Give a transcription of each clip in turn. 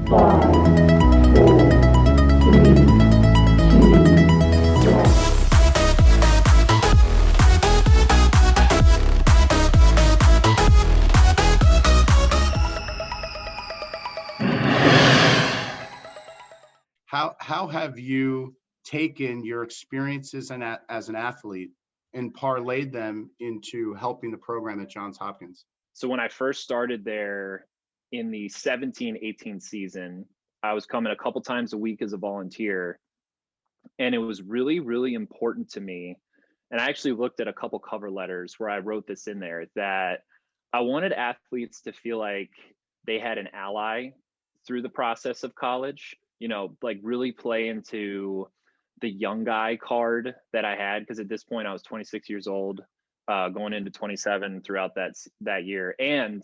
Five, four, three, two, one. How have you taken your experiences as an athlete and parlayed them into helping the program at Johns Hopkins? So when I first started there in the 17-18 season, I was coming a couple times a week as a volunteer. And it was really, really important to me. And I actually looked at a couple cover letters where I wrote this in there that I wanted athletes to feel like they had an ally through the process of college, like really play into the young guy card that I had. Cause at this point I was 26 years old, going into 27 throughout that year. And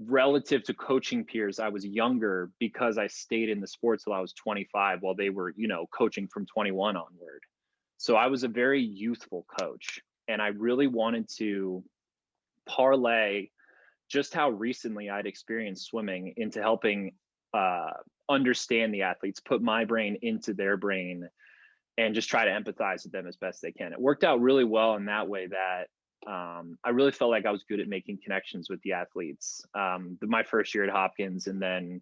relative to coaching peers, I was younger because I stayed in the sport till I was 25 while they were, coaching from 21 onward. So I was a very youthful coach, and I really wanted to parlay just how recently I'd experienced swimming into helping understand the athletes, put my brain into their brain, and just try to empathize with them as best they can. It worked out really well in that way that I really felt like I was good at making connections with the athletes. My first year at Hopkins, and then,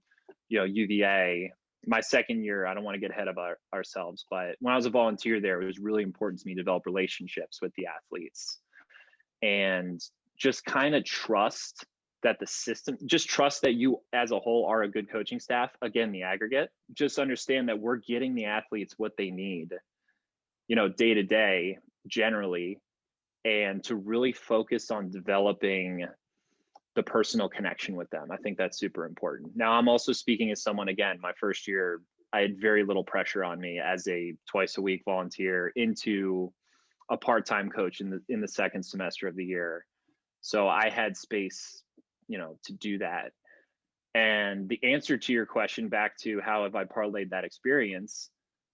UVA, my second year, I don't want to get ahead of ourselves, but when I was a volunteer there, it was really important to me to develop relationships with the athletes and just kind of trust that the system, just trust that you as a whole are a good coaching staff. Again, the aggregate, just understand that we're getting the athletes what they need, day to day, generally, and to really focus on developing the personal connection with them. I think that's super important. Now, I'm also speaking as someone, again, my first year, I had very little pressure on me as a twice a week volunteer into a part-time coach in the second semester of the year. So I had space, to do that. And the answer to your question, back to how have I parlayed that experience,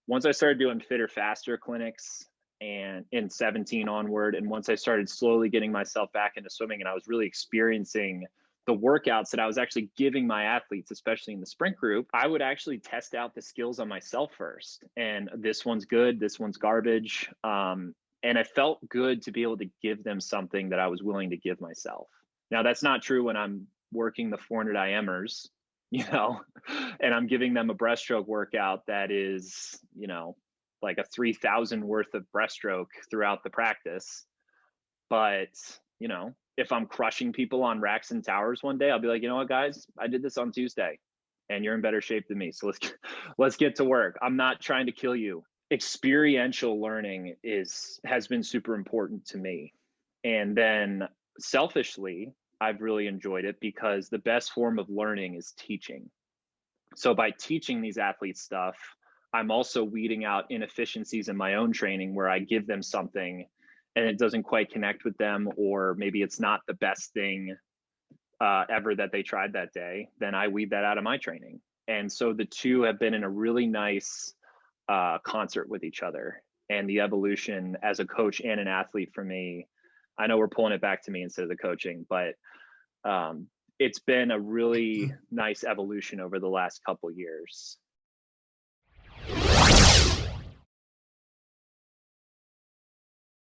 once I started doing fitter, faster clinics, and in 17 onward, and once I started slowly getting myself back into swimming, and I was really experiencing the workouts that I was actually giving my athletes, especially in the sprint group, I would actually test out the skills on myself first. And this one's good, this one's garbage. And it felt good to be able to give them something that I was willing to give myself. Now, that's not true when I'm working the 400 IMers, and I'm giving them a breaststroke workout that is, like a 3,000 worth of breaststroke throughout the practice. But, if I'm crushing people on racks and towers one day, I'll be like, you know what, guys, I did this on Tuesday and you're in better shape than me. So let's get to work. I'm not trying to kill you. Experiential learning has been super important to me. And then selfishly, I've really enjoyed it because the best form of learning is teaching. So by teaching these athletes stuff, I'm also weeding out inefficiencies in my own training where I give them something and it doesn't quite connect with them, or maybe it's not the best thing ever that they tried that day. Then I weed that out of my training. And so the two have been in a really nice concert with each other. And the evolution as a coach and an athlete for me, I know we're pulling it back to me instead of the coaching, but it's been a really nice evolution over the last couple of years.